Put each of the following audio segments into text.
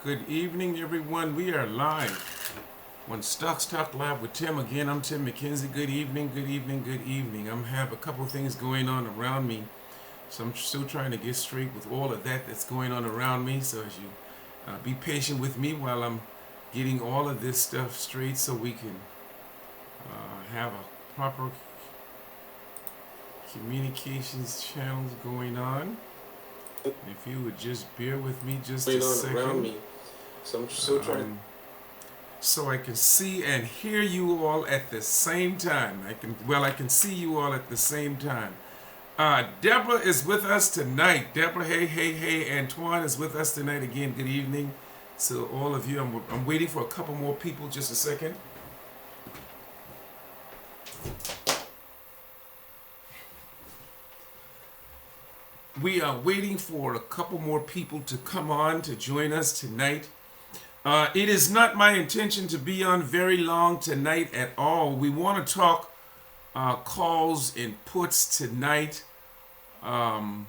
Good evening, everyone. We are live on Stocks Talk Live with Tim. Again, I'm Tim McKenzie. Good evening, good evening, good evening. I have a couple of things going on around me, so I'm still trying to get straight with all of that that's going on around me. So as you be patient with me while I'm getting all of this stuff straight, so we can have a proper communications channels going on. If you would just bear with me just a Going on around second. me. So I'm still trying. So I can see and hear you all at the same time. I can see you all at the same time. Deborah is with us tonight. Deborah, hey, hey, hey. Antoine is with us tonight again. Good evening. So all of you, I'm waiting for a couple more people. Just a second. We are waiting for a couple more people to come on to join us tonight. It is not my intention to be on very long tonight at all. We want to talk calls and puts tonight. Um,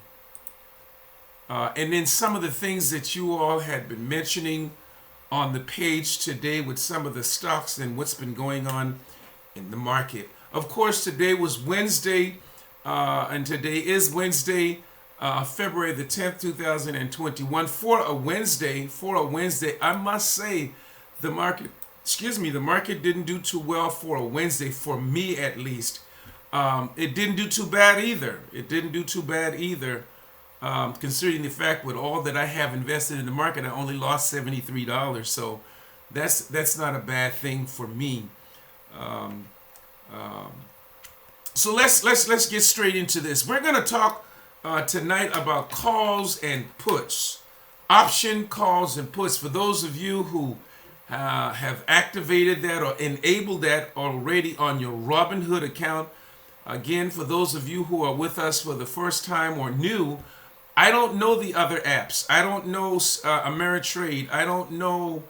and then some of the things that you all had been mentioning on the page today with some of the stocks and what's been going on in the market. Of course, today was Wednesday, and today is Wednesday, February the 10th, 2021. For a Wednesday, I must say the market didn't do too well for a Wednesday, for me at least. It didn't do too bad either. Considering the fact with all that I have invested in the market, I only lost $73. So that's not a bad thing for me. Um, um, so let's get straight into this. We're gonna talk tonight about calls and puts, option calls and puts. For those of you who have activated that or enabled that already on your Robinhood account, again, for those of you who are with us for the first time or new, I don't know the other apps. I don't know Ameritrade. I don't know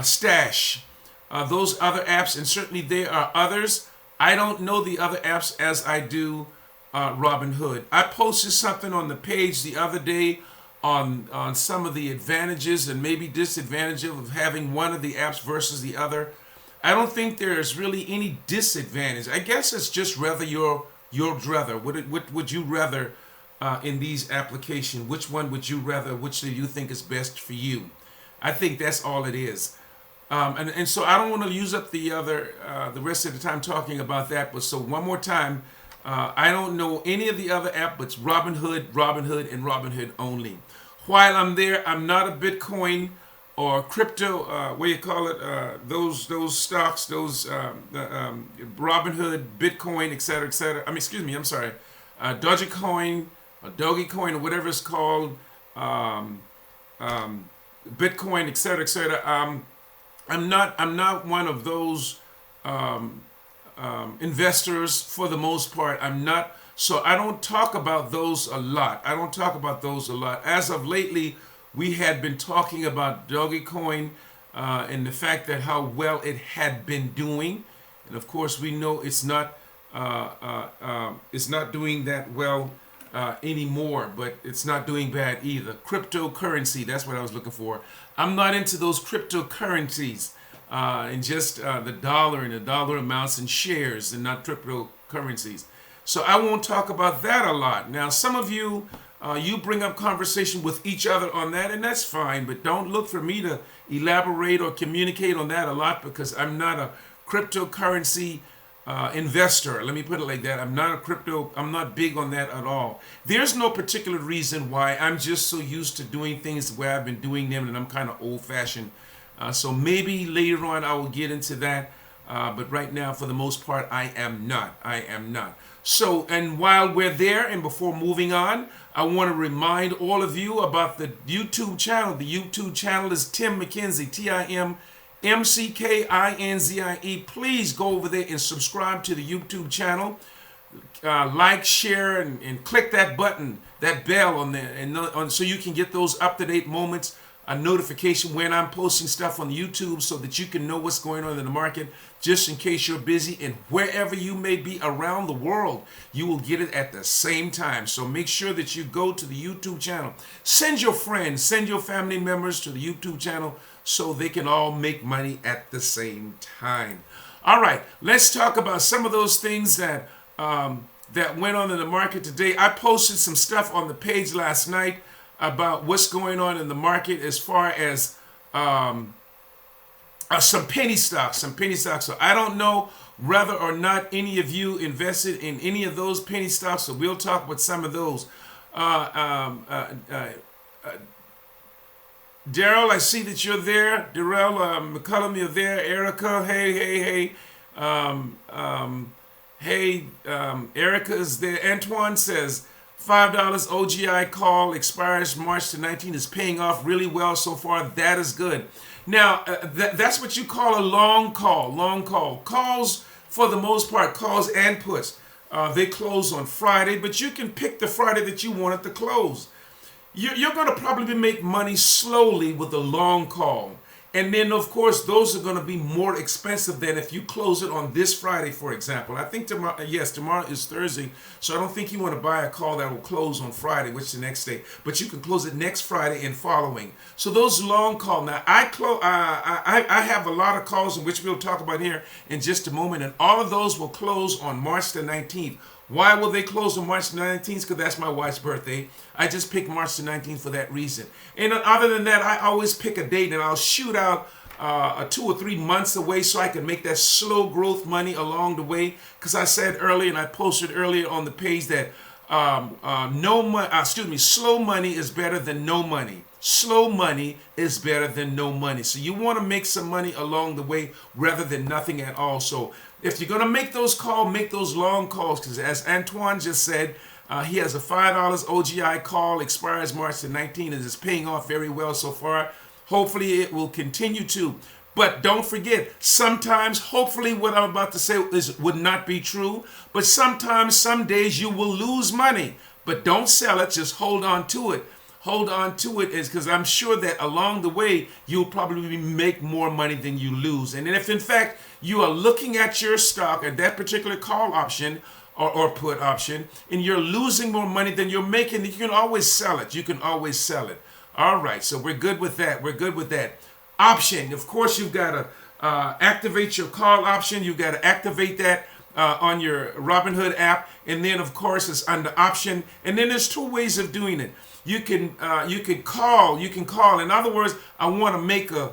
Stash. Those other apps, and certainly there are others. I don't know the other apps as I do Robinhood. I posted something on the page the other day on some of the advantages and maybe disadvantages of having one of the apps versus the other. I don't think there's really any disadvantage. I guess it's just rather your brother. What would you rather in these applications? Which one would you rather? Which do you think is best for you? I think that's all it is. And so I don't want to use up the rest of the time talking about that. But so one more time, I don't know any of the other app but Robinhood, Robinhood, and Robinhood only. While I'm there, I'm not a Bitcoin or crypto. What do you call it? Those stocks, those Robinhood, Bitcoin, etc., etc. I mean, excuse me. I'm sorry. Dogecoin, or Dogecoin, or whatever it's called. Um, Bitcoin, etc., etc. I'm not one of those investors for the most part. I'm not. So I don't talk about those a lot. As of lately, we had been talking about Dogecoin and the fact that how well it had been doing, and of course we know it's not doing that well anymore, but it's not doing bad either. Cryptocurrency, that's what I was looking for. I'm not into those cryptocurrencies and just the dollar and the dollar amounts and shares and not cryptocurrencies. So I won't talk about that a lot. Now, some of you, you bring up conversation with each other on that, and that's fine, but don't look for me to elaborate or communicate on that a lot because I'm not a cryptocurrency investor. Let me put it like that. I'm not big on that at all. There's no particular reason why. I'm just so used to doing things the way I've been doing them, and I'm kind of old fashioned. So maybe later on I will get into that. But right now, for the most part, I am not. So, and while we're there, and before moving on, I want to remind all of you about the YouTube channel. The YouTube channel is Tim McKenzie, TimMcKinzie. Please go over there and subscribe to the YouTube channel. Like, share, and click that button, that bell on there, and so you can get those up to date moments. a notification when I'm posting stuff on YouTube so that you can know what's going on in the market just in case you're busy. And wherever you may be around the world, you will get it at the same time. So make sure that you go to the YouTube channel. Send your friends, send your family members to the YouTube channel so they can all make money at the same time. All right, let's talk about some of those things that that went on in the market today. I posted some stuff on the page last night about what's going on in the market as far as some penny stocks. So I don't know whether or not any of you invested in any of those penny stocks. So we'll talk about some of those. Daryl, I see that you're there. Darrell McCullum, you're there. Erica, hey. Erica is there. Antoine says, $5 OGI call expires March the 19th, is paying off really well so far. That is good. Now, that's what you call a long call. Calls, for the most part, calls and puts, they close on Friday, but you can pick the Friday that you want it to close. You're going to probably make money slowly with a long call. And then, of course, those are going to be more expensive than if you close it on this Friday, for example. I think tomorrow is Thursday, so I don't think you want to buy a call that will close on Friday, which is the next day. But you can close it next Friday and following. So those long calls. Now, I have a lot of calls, in which we'll talk about here in just a moment, and all of those will close on March the 19th. Why will they close on March the 19th? Because that's my wife's birthday. I just picked March the 19th for that reason. And other than that, I always pick a date and I'll shoot out 2 or 3 months away so I can make that slow growth money along the way. Because I said earlier, and I posted earlier on the page, that slow money is better than no money. Slow money is better than no money. So you want to make some money along the way rather than nothing at all. So if you're going to make those calls, make those long calls, because as Antoine just said, he has a $5 OGI call, expires March the 19th, and is paying off very well so far. Hopefully it will continue to. But don't forget, sometimes, hopefully what I'm about to say would not be true, but sometimes, some days you will lose money. But don't sell it, just hold on to it. Hold on to it, is because I'm sure that along the way you'll probably make more money than you lose. And if in fact you are looking at your stock at that particular call option or put option, and you're losing more money than you're making, you can always sell it. All right, so we're good with that. Option, of course, you've got to activate your call option. You've got to activate that on your Robinhood app, and then of course it's under option. And then there's 2 ways of doing it. You can call. In other words, I want to make a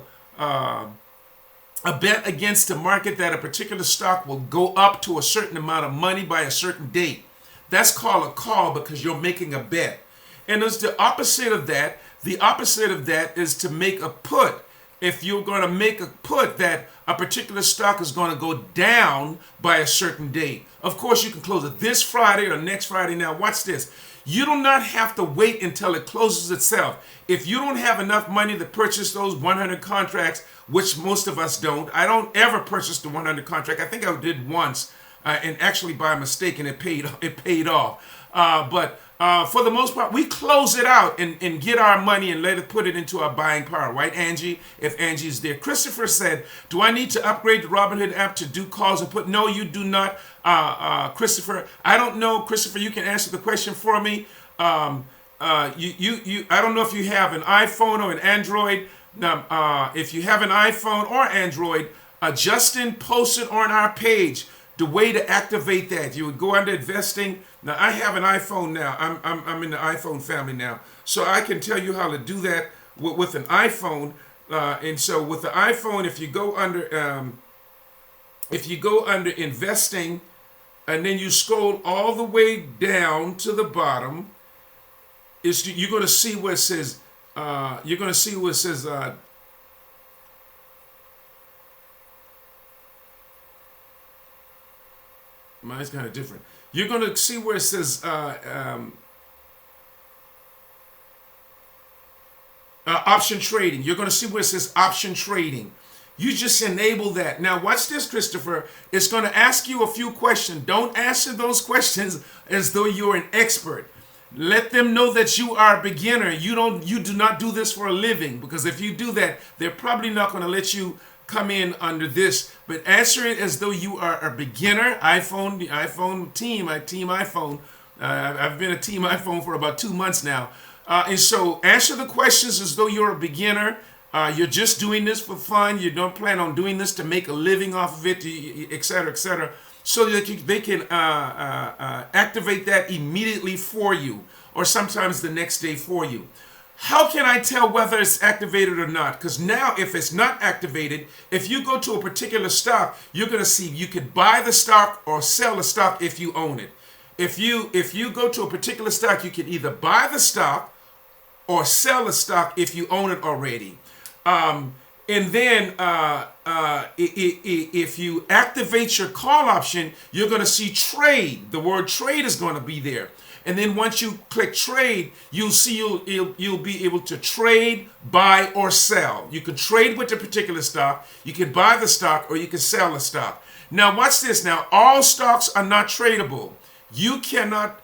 bet against the market that a particular stock will go up to a certain amount of money by a certain date. That's called a call because you're making a bet. And there's the opposite of that. The opposite of that is to make a put. If you're going to make a put that a particular stock is going to go down by a certain date. Of course, you can close it this Friday or next Friday. Now, watch this. You do not have to wait until it closes itself. If you don't have enough money to purchase those 100 contracts, which most of us don't, I don't ever purchase the 100 contract. I think I did once, and actually by mistake, and it paid off. But for the most part, we close it out and get our money and put it into our buying power, right, Angie? If Angie's there. Christopher said, do I need to upgrade the Robinhood app to do calls and put? No, you do not, Christopher. I don't know, Christopher, you can answer the question for me. I don't know if you have an iPhone or an Android. Now, if you have an iPhone or Android, Justin posted on our page the way to activate that. You would go under investing. Now, I have an iPhone now. I'm in the iPhone family now, so I can tell you how to do that with an iPhone. And so with the iPhone, if you go under investing, and then you scroll all the way down to the bottom, you're going to see where it says. Mine's kind of different. You're going to see where it says option trading. You're going to see where it says option trading. You just enable that. Now watch this, Christopher. It's going to ask you a few questions. Don't answer those questions as though you're an expert. Let them know that you are a beginner. You do not do this for a living, because if you do that, they're probably not going to let you come in under this. But answer it as though you are a beginner. The iPhone team, team iPhone. I've been a team iPhone for about 2 months now. And so answer the questions as though you're a beginner. You're just doing this for fun. You don't plan on doing this to make a living off of it, et cetera, et cetera. So that they can activate that immediately for you, or sometimes the next day for you. How can I tell whether it's activated or not? Because now if it's not activated, if you go to a particular stock, you're going to see you could buy the stock or sell the stock if you own it. If you go to a particular stock, you can either buy the stock or sell the stock if you own it already. And then if you activate your call option, you're going to see trade. The word trade is going to be there. And then once you click trade, you'll see you'll be able to trade, buy, or sell. You can trade with the particular stock, you can buy the stock, or you can sell the stock. Now watch this. Now all stocks are not tradable. You cannot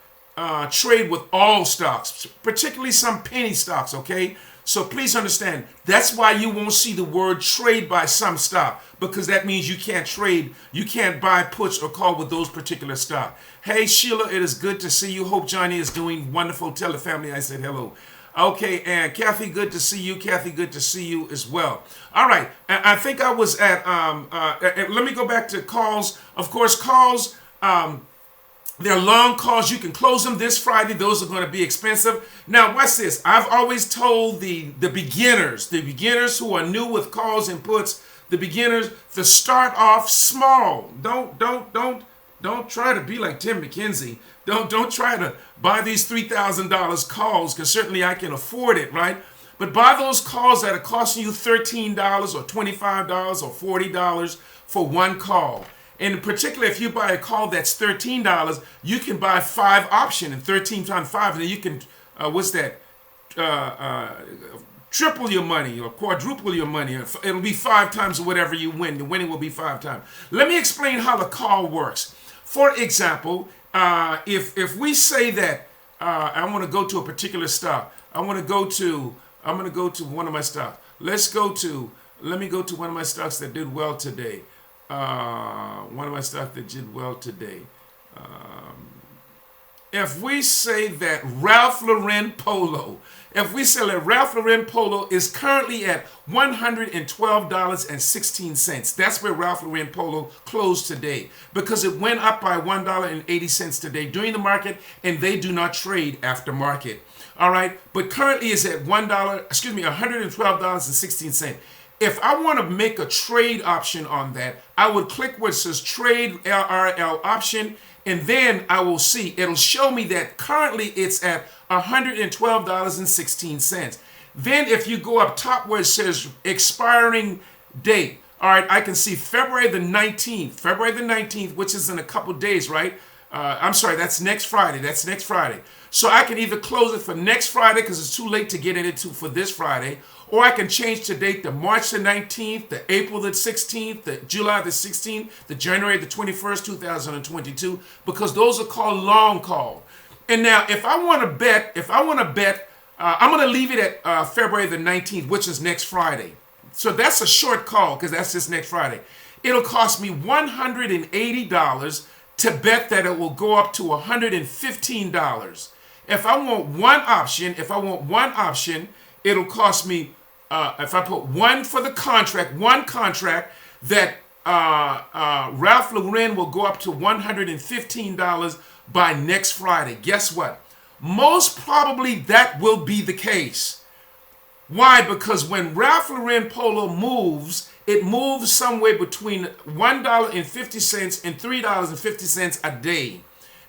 trade with all stocks, particularly some penny stocks, okay? So please understand, that's why you won't see the word trade by some stock, because that means you can't trade, you can't buy puts or call with those particular stock. Hey Sheila, it is good to see you. Hope Johnny is doing wonderful. Tell the family I said hello. Okay, and Kathy, good to see you. Kathy, good to see you as well. All right, I think I was at, let me go back to calls. Of course, calls, they're long calls. You can close them this Friday. Those are going to be expensive. Now, watch this. I've always told the beginners who are new with calls and puts, the beginners, to start off small. Don't try to be like Tim McKenzie. Don't try to buy these $3,000 calls, because certainly I can afford it, right? But buy those calls that are costing you $13 or $25 or $40 for one call. And in particular, if you buy a call that's $13, you can buy 5 option, and 13 times 5, and then you can, triple your money or quadruple your money. It'll be 5 times whatever you win. The winning will be 5 times. Let me explain how the call works. For example, if we say that I want to go to a particular stock, I'm going to go to one of my stocks. Let me go to one of my stocks that did well today. One of my stocks that did well today. If we say that Ralph Lauren Polo, is currently at $112.16. That's where Ralph Lauren Polo closed today, because it went up by $1.80 today during the market, and they do not trade after market. All right, but currently is at $112.16. If I want to make a trade option on that, I would click where it says trade RRL option, and then I will see, it'll show me that currently it's at $112.16. Then if you go up top where it says expiring date, all right, I can see February the 19th, which is in a couple days, right? I'm sorry, that's next Friday. So I can either close it for next Friday because it's too late to get into for this Friday, or I can change the date to March the 19th, the April the 16th, the July the 16th, the January the 21st, 2022, because those are called long call. And now if I want to bet, I'm going to leave it at February the 19th, which is next Friday. So that's a short call because that's just next Friday. It'll cost me $180 to bet that it will go up to $115. If I want one option, it'll cost me, if I put one contract, that Ralph Lauren will go up to $115 by next Friday. Guess what? Most probably that will be the case. Why? Because when Ralph Lauren Polo moves, it moves somewhere between $1.50 and $3.50 a day.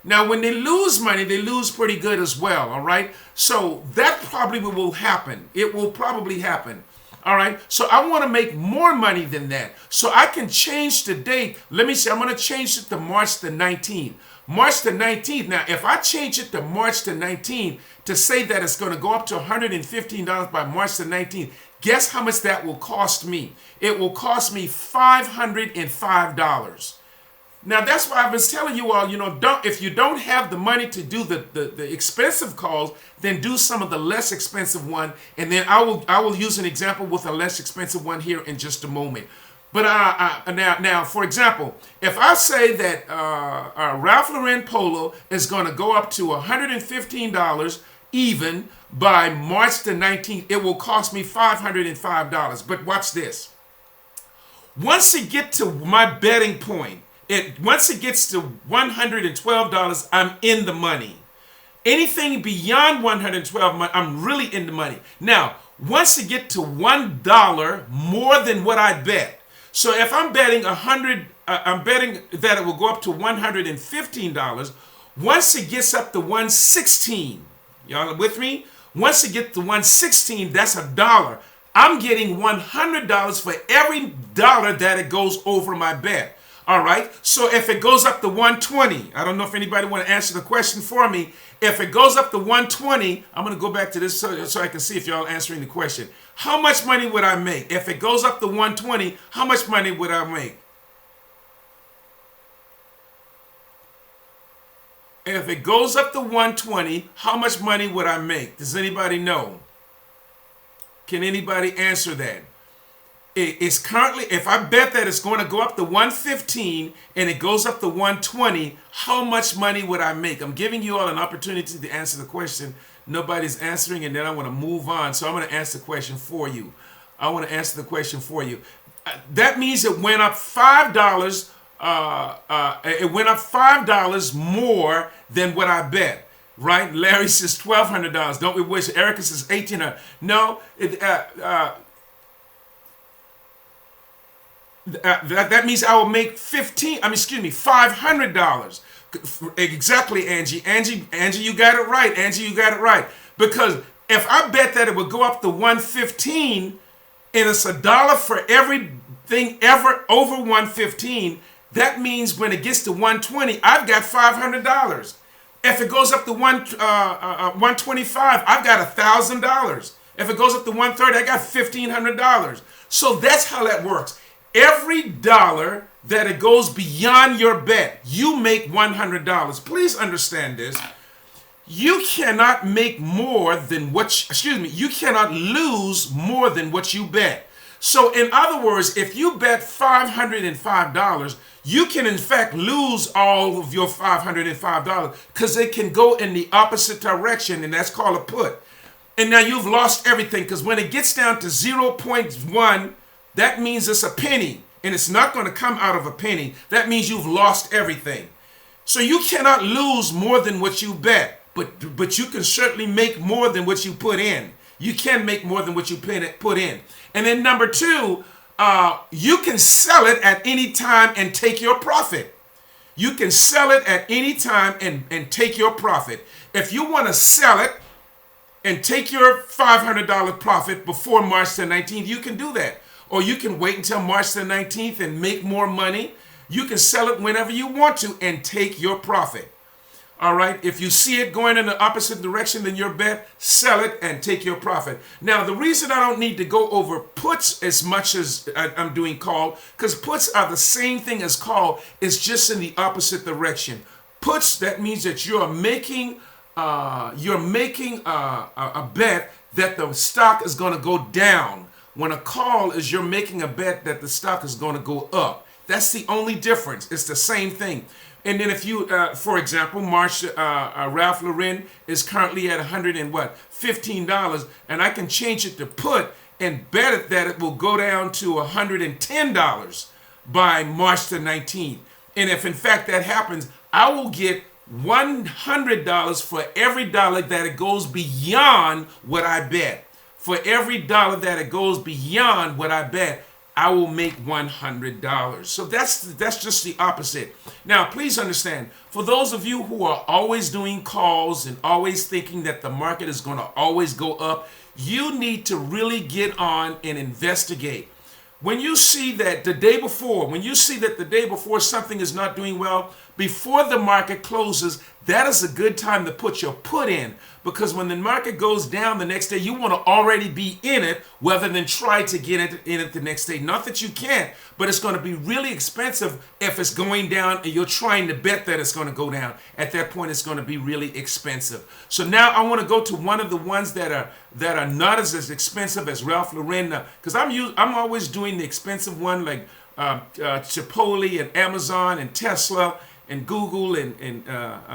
Now, when they lose money, they lose pretty good as well, all right? So that probably will happen. It will probably happen, all right? So I want to make more money than that. So I can change the date. Let me see. I'm going to change it to March the 19th. March the 19th. Now, if I change it to March the 19th to say that it's going to go up to $115 by March the 19th, guess how much that will cost me? It will cost me $505. Now that's why I was telling you all, don't if you don't have the money to do the expensive calls, then do some of the less expensive one, and then I will use an example with a less expensive one here in just a moment. But now, for example, if I say that Ralph Lauren Polo is going to go up to $115 even by March the 19th, it will cost me $505. But watch this. Once it gets to my betting point, once it gets to $112, I'm in the money. Anything beyond $112, I'm really in the money. Now, once it get to $1 more than what I bet. So if I'm betting I'm betting that it will go up to $115. Once it gets up to $116, y'all with me? Once it gets to $116, that's $1. I'm getting $100 for every dollar that it goes over my bet. All right. So if it goes up to 120, I don't know if anybody want to answer the question for me. If it goes up to 120, I'm going to go back to this so I can see if y'all answering the question. How much money would I make? If it goes up to 120, how much money would I make? If it goes up to 120, how much money would I make? Does anybody know? Can anybody answer that? It's currently, if I bet that it's going to go up to 115 and it goes up to 120, how much money would I make? I'm giving you all an opportunity to answer the question. Nobody's answering, and then I want to move on. So I'm going to answer the question for you. That means it went up $5. It went up $5 more than what I bet. Right? Larry says $1,200. Don't we wish? Erica says $1,800. No, that means I will make $500. Exactly, Angie. Angie, you got it right. Because if I bet that it would go up to 115 and it's $1 for everything ever over 115, that means when it gets to 120, I've got $500. If it goes up to 125, I've got $1,000. If it goes up to 130, I got $1,500. So that's how that works. Every dollar that it goes beyond your bet, you make $100. Please understand this. You cannot make more than you cannot lose more than what you bet. So in other words, if you bet $505, you can in fact lose all of your $505 because it can go in the opposite direction, and that's called a put. And now you've lost everything, because when it gets down to 0.1, that means it's a penny, and it's not going to come out of a penny. That means you've lost everything. So you cannot lose more than what you bet, but you can certainly make more than what you put in. You can make more than what you put in. And then number two, you can sell it at any time and take your profit. You can sell it at any time and take your profit. If you want to sell it and take your $500 profit before March the 19th, you can do that. Or you can wait until March the 19th and make more money. You can sell it whenever you want to and take your profit. All right. If you see it going in the opposite direction than your bet, sell it and take your profit. Now, the reason I don't need to go over puts as much as I'm doing call, because puts are the same thing as call. It's just in the opposite direction. Puts, that means that you're making a bet that the stock is going to go down. When a call is you're making a bet that the stock is going to go up. That's the only difference. It's the same thing. And then if you, for example, Ralph Lauren is currently at $15, and I can change it to put and bet it that it will go down to $110 by March the 19th. And if in fact that happens, I will get $100 for every dollar that it goes beyond what I bet. For every dollar that it goes beyond what I bet, I will make $100. So that's just the opposite. Now, please understand, for those of you who are always doing calls and always thinking that the market is going to always go up, you need to really get on and investigate. When you see that the day before something is not doing well, before the market closes, that is a good time to put your put in, because when the market goes down the next day, you want to already be in it rather than try to get in it the next day. Not that you can't, but it's going to be really expensive if it's going down and you're trying to bet that it's going to go down. At that point, it's going to be really expensive. So now I want to go to one of the ones that are not as expensive as Ralph Lauren, because I'm always doing the expensive one, like Chipotle and Amazon and Tesla and Google and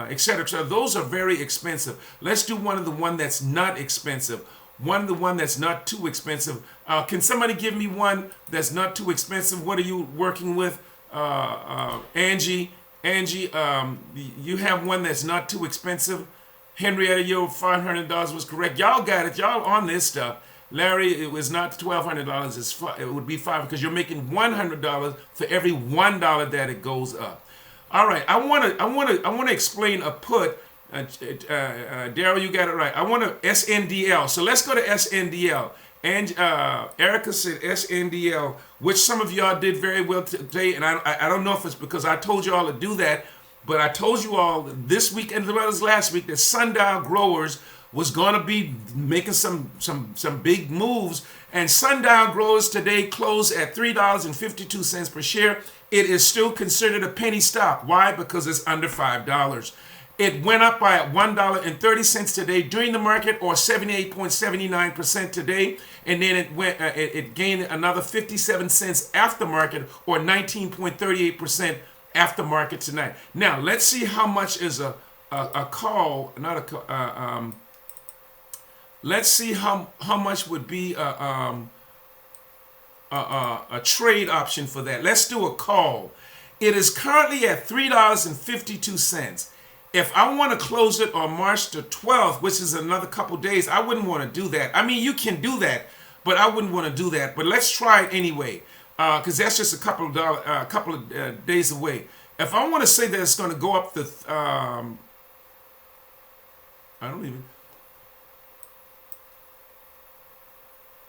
et cetera. So those are very expensive. Let's do one of the one that's not expensive. One that's not too expensive. Can somebody give me one that's not too expensive? What are you working with? Angie, you have one that's not too expensive? Henrietta, your $500 was correct. Y'all got it. Y'all on this stuff. Larry, it was not $1,200. It would be $500 because you're making $100 for every $1 that it goes up. All right, I want to explain a put. Daryl, you got it right. I want to SNDL. So let's go to SNDL. And Erica said SNDL, which some of y'all did very well today. And I don't know if it's because I told you all to do that, but I told you all this week as well as last week that Sundial Growers was going to be making some big moves. And Sundial Growers today closed at $3.52 per share. It is still considered a penny stock. Why? Because it's under $5. It went up by $1.30 today during the market, or 78.79% today, and then it gained another 57 cents after market, or 19.38% after market tonight. Now let's see how much is a call, not a call. Let's see how much would be a trade option for that. Let's do a call. It is currently at $3.52. If I want to close it on March the 12th, which is another couple days, I wouldn't want to do that. I mean, you can do that, but I wouldn't want to do that. But let's try it anyway, because that's just a couple of days away. If I want to say that it's going to go up the, I don't even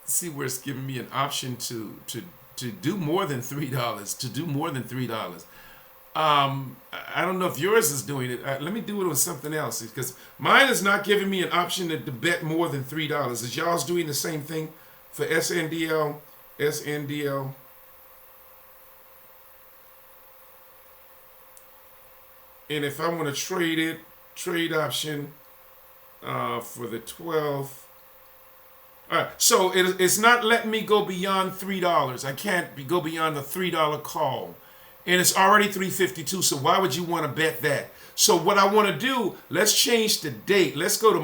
see where it's giving me an option to do more than $3. To do more than $3. I don't know if yours is doing it. Let me do it on something else, because mine is not giving me an option to bet more than $3. Is y'all's doing the same thing for SNDL? SNDL. And if I want to trade it, trade option for the 12th. All right, so it's not letting me go beyond $3. I can't go beyond the $3 call. And it's already $3.52, so why would you want to bet that? So what I want to do, let's change the date. Let's go to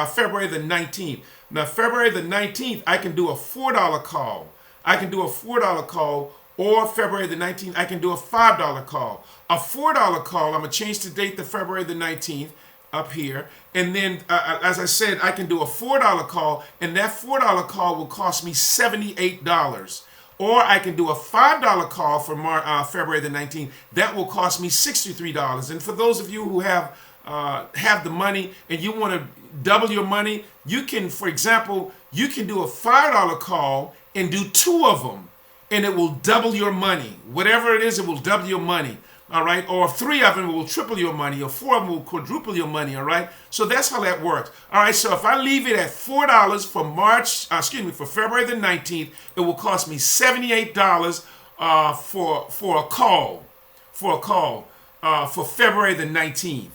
February the 19th. Now, February the 19th, I can do a $4 call. I can do a $4 call, or February the 19th, I can do a $5 call. A $4 call, I'm going to change the date to February the 19th up here. And then, as I said, I can do a $4 call, and that $4 call will cost me $78. Or I can do a $5 call for February the 19th. That will cost me $63. And for those of you who have the money and you want to double your money, you can, for example, you can do a $5 call and do 2 of them, and it will double your money. Whatever it is, it will double your money. All right, or 3 of them will triple your money, or 4 of them will quadruple your money. All right, so that's how that works. All right, so if I leave it at $4 for February the 19th, it will cost me $78 for a call, for February the 19th.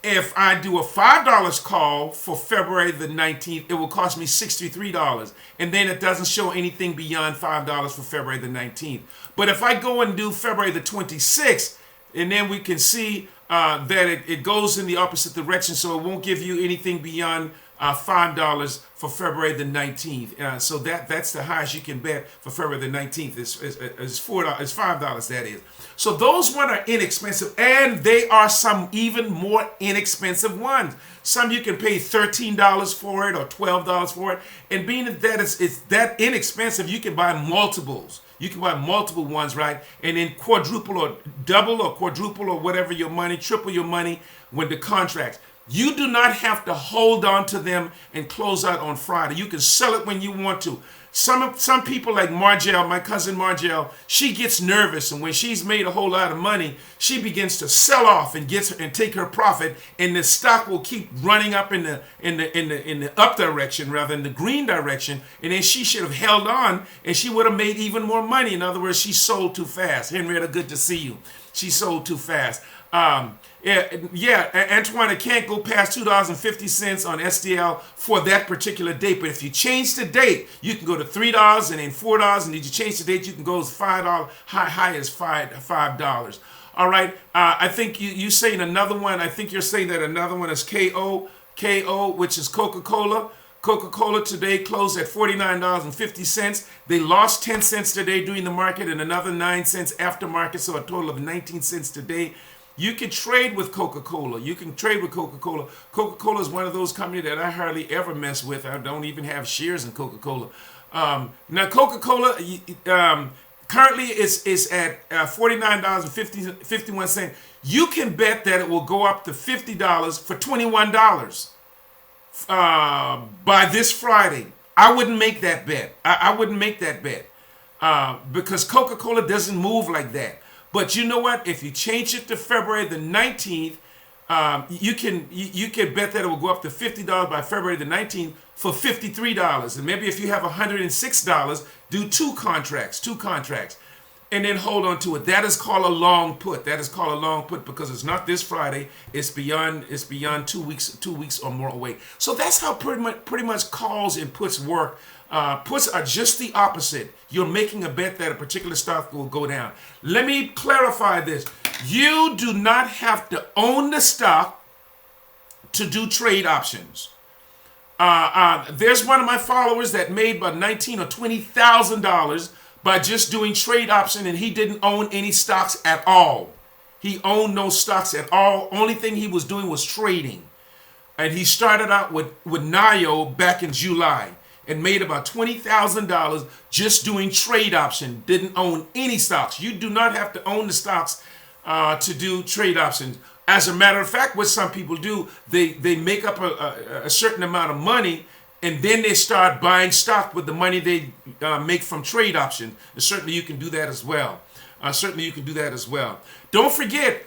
If I do a $5 call for February the 19th, it will cost me $63. And then it doesn't show anything beyond $5 for February the 19th. But if I go and do February the 26th, and then we can see that it goes in the opposite direction, so it won't give you anything beyond $5 for February the 19th. So that's the highest you can bet for February the 19th. It's $4. It's $5. That is. So those ones are inexpensive, and they are some even more inexpensive ones. Some you can pay $13 for it or $12 for it. And being that it's that inexpensive, you can buy multiples. You can buy multiple ones, right? And then quadruple or double or quadruple or whatever your money, triple your money when the contracts. You do not have to hold on to them and close out on Friday. You can sell it when you want to. Some people like Margell, my cousin Margell, she gets nervous, and when she's made a whole lot of money, she begins to sell off and take her profit, and the stock will keep running up in the up direction rather than the green direction, and then she should have held on, and she would have made even more money. In other words, she sold too fast. Henrietta, good to see you. She sold too fast. Antoine, it can't go past $2.50 on SDL for that particular date. But if you change the date, you can go to $3 and then $4. And if you change the date, you can go as $5, high as $5. All right. I think you saying another one. I think you're saying that another one is KO, which is Coca-Cola. Coca-Cola today closed at $49.50. They lost 10 cents today during the market and another 9 cents after market, so a total of 19 cents today. You can trade with Coca-Cola. Coca-Cola is one of those companies that I hardly ever mess with. I don't even have shares in Coca-Cola. Now, Coca-Cola currently is at $49.51. You can bet that it will go up to $50 for $21 by this Friday. I wouldn't make that bet. I wouldn't make that bet because Coca-Cola doesn't move like that. But you know what? If you change it to February the 19th, you can bet that it will go up to $50 by February the 19th for $53. And maybe if you have $106, do two contracts, and then hold on to it. That is called a long put. Because it's not this Friday. It's beyond 2 weeks or more away. So that's how pretty much calls and puts work. Puts are just the opposite. You're making a bet that a particular stock will go down. Let me clarify this. You do not have to own the stock to do trade options. There's one of my followers that made about $19,000 or $20,000 by just doing trade option, and he didn't own any stocks at all. He owned no stocks at all. Only thing he was doing was trading. And he started out with NIO back in July and made about $20,000 just doing trade option. Didn't own any stocks. You do not have to own the stocks to do trade options. As a matter of fact, what some people do, they make up a certain amount of money, and then they start buying stock with the money they make from trade option. And certainly you can do that as well. Don't forget,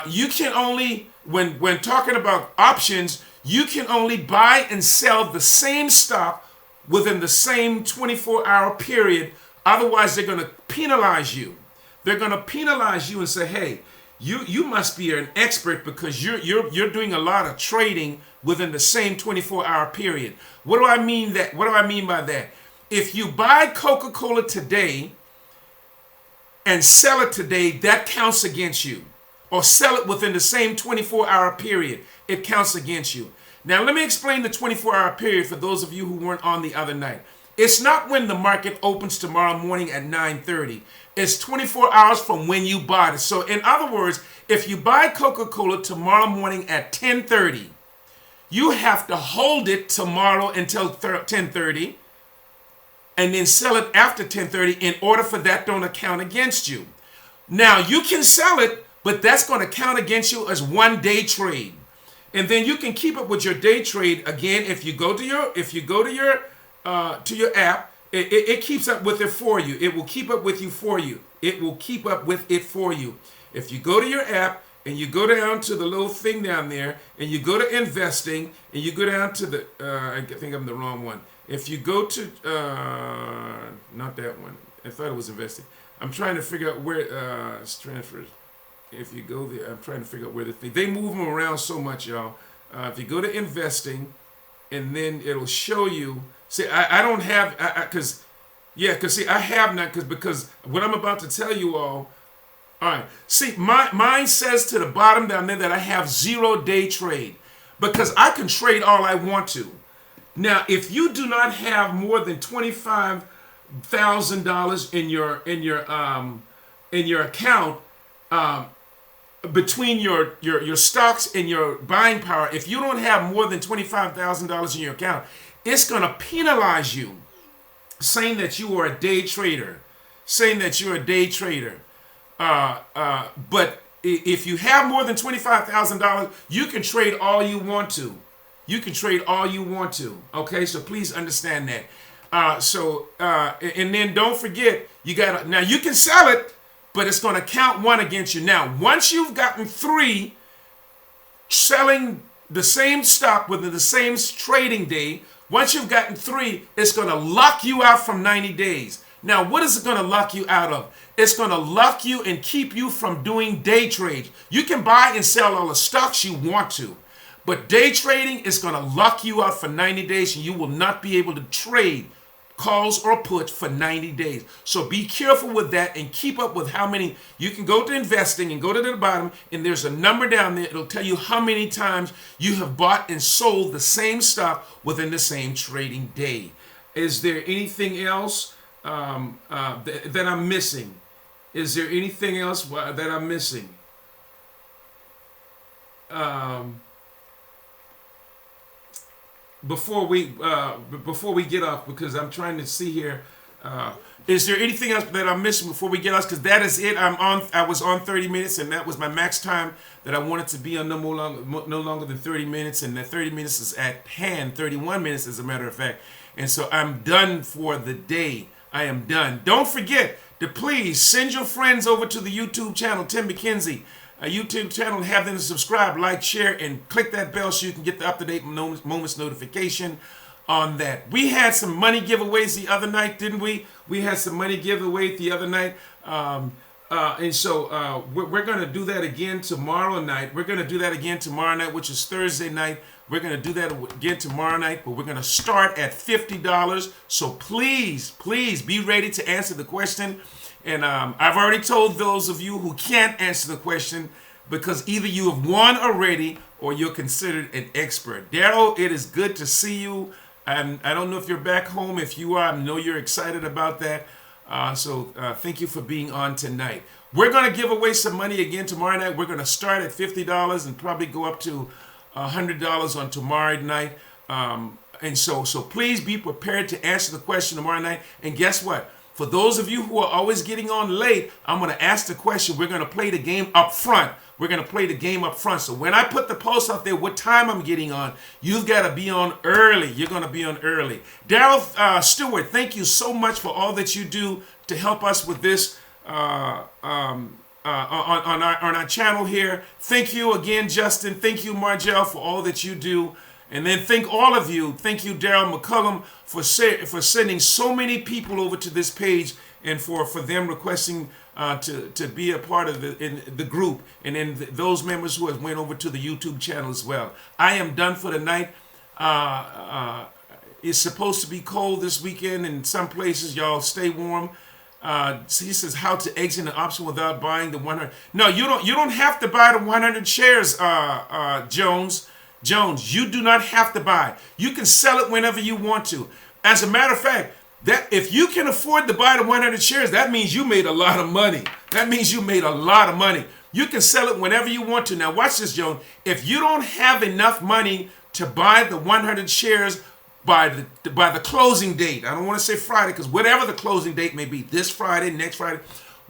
you can only, when talking about options, you can only buy and sell the same stock within the same 24-hour period. Otherwise, they're going to penalize you. They're going to penalize you and say, hey, you must be an expert because you're doing a lot of trading within the same 24-hour period. What do I mean by that? If you buy Coca-Cola today and sell it today, that counts against you. Or sell it within the same 24-hour period, it counts against you. Now, let me explain the 24-hour period for those of you who weren't on the other night. It's not when the market opens tomorrow morning at 9:30. It's 24 hours from when you bought it. So, in other words, if you buy Coca-Cola tomorrow morning at 10:30, you have to hold it tomorrow until 10:30 and then sell it after 10:30 in order for that don't count against you. Now, you can sell it, but that's going to count against you as one day trade. And then you can keep up with your day trade again if you go to your app. It keeps up with it for you. It will keep up with you for you. It will keep up with it for you. If you go to your app and you go down to the little thing down there and you go to investing and you go down to the I think I'm the wrong one. If you go to not that one. I thought it was investing. I'm trying to figure out where it's transfers. If you go there, I'm trying to figure out where the thing. They move them around so much, y'all. If you go to investing, and then it'll show you. See, I don't have because I have not because what I'm about to tell you all. All right. See, mine says to the bottom down there that I have 0-day trade because I can trade all I want to. Now, if you do not have more than $25,000 in your account. Between your stocks and your buying power, if you don't have more than $25,000 in your account, it's going to penalize you, saying that you are a day trader, But if you have more than $25,000, you can trade all you want to. You can trade all you want to. Okay, so please understand that. And then don't forget, now you can sell it, but it's going to count one against you. Now, once you've gotten 3 selling the same stock within the same trading day, once you've gotten 3, it's going to lock you out from 90 days. Now, what is it going to lock you out of? It's going to lock you and keep you from doing day trades. You can buy and sell all the stocks you want to, but day trading is going to lock you out for 90 days, and you will not be able to trade calls or puts for 90 days. So be careful with that and keep up with how many. You can go to investing and go to the bottom, and there's a number down there. It'll tell you how many times you have bought and sold the same stock within the same trading day. Is there anything else that I'm missing? Is there anything else that I'm missing? Before we get off, because I'm trying to see here, is there anything else that I'm missing before we get off? Because that is it. I was on 30 minutes, and that was my max time that I wanted to be on no longer than 30 minutes, and that 30 minutes is at hand. 31 minutes, as a matter of fact, and so I'm done for the day. I am done. Don't forget to please send your friends over to the YouTube channel, Tim McKenzie. A YouTube channel, have them subscribe, like, share, and click that bell so you can get the up-to-date moments notification on that. We had some money giveaways the other night, didn't we? We had some money giveaway the other night. And so we're going to do that again tomorrow night. We're going to do that again tomorrow night, which is Thursday night. We're going to do that again tomorrow night, but we're going to start at $50. So please, please be ready to answer the question. And I've already told those of you who can't answer the question, because either you have won already or you're considered an expert. Daryl, it is good to see you. And I don't know if you're back home. If you are, I know you're excited about that. So thank you for being on tonight. We're going to give away some money again tomorrow night. We're going to start at $50 and probably go up to $100 on tomorrow night. And so please be prepared to answer the question tomorrow night. And guess what? For those of you who are always getting on late, I'm going to ask the question. We're going to play the game up front. We're going to play the game up front. So when I put the post out there, what time I'm getting on, you've got to be on early. You're going to be on early. Daryl Stewart, thank you so much for all that you do to help us with this on our channel here. Thank you again, Justin. Thank you, Margell, for all that you do. And then thank all of you. Thank you, Daryl McCullum, for sending so many people over to this page, and for them requesting to be a part of the group, and then those members who have went over to the YouTube channel as well. I am done for the night. It's supposed to be cold this weekend in some places. Y'all stay warm. So he says how to exit an option without buying the 100. No, you don't have to buy the 100 shares, Jones, you do not have to buy. You can sell it whenever you want to. As a matter of fact, that if you can afford to buy the 100 shares, that means you made a lot of money. That means you made a lot of money. You can sell it whenever you want to. Now watch this, Jones. If you don't have enough money to buy the 100 shares by the closing date, I don't want to say Friday, because whatever the closing date may be, this Friday, next Friday,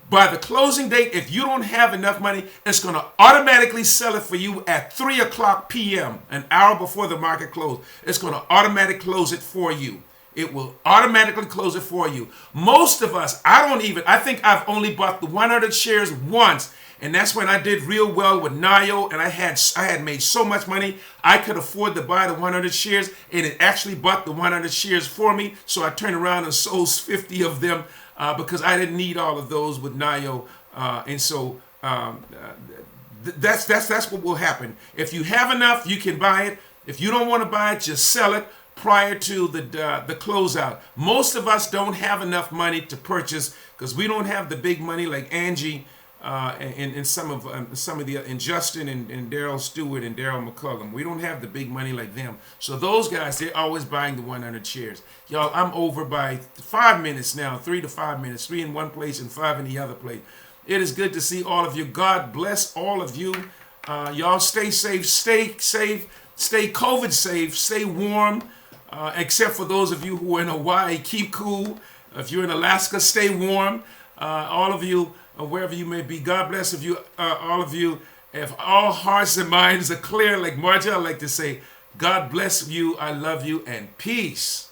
by the closing date, if you don't have enough money, it's going to automatically sell it for you at 3 o'clock p.m., an hour before the market closes. It's going to automatically close it for you. It will automatically close it for you. Most of us, I think I've only bought the 100 shares once, and that's when I did real well with NIO, and I had made so much money, I could afford to buy the 100 shares, and it actually bought the 100 shares for me, so I turned around and sold 50 of them, because I didn't need all of those with NIO, and so that's what will happen. If you have enough, you can buy it. If you don't want to buy it, just sell it prior to the closeout. Most of us don't have enough money to purchase, because we don't have the big money like Angie and some of the and Justin and Daryl Stewart and Daryl McCullum. We don't have the big money like them. So those guys, they're always buying the 100 shares. Y'all, I'm over by 5 minutes now, 3 to 5 minutes, 3 in one place and 5 in the other place. It is good to see all of you. God bless all of you. Y'all stay safe, stay COVID safe, stay warm, except for those of you who are in Hawaii, keep cool. If you're in Alaska, stay warm. all of you, wherever you may be. God bless if you, all of you. If all hearts and minds are clear, like Margie, I like to say, God bless you. I love you, and peace.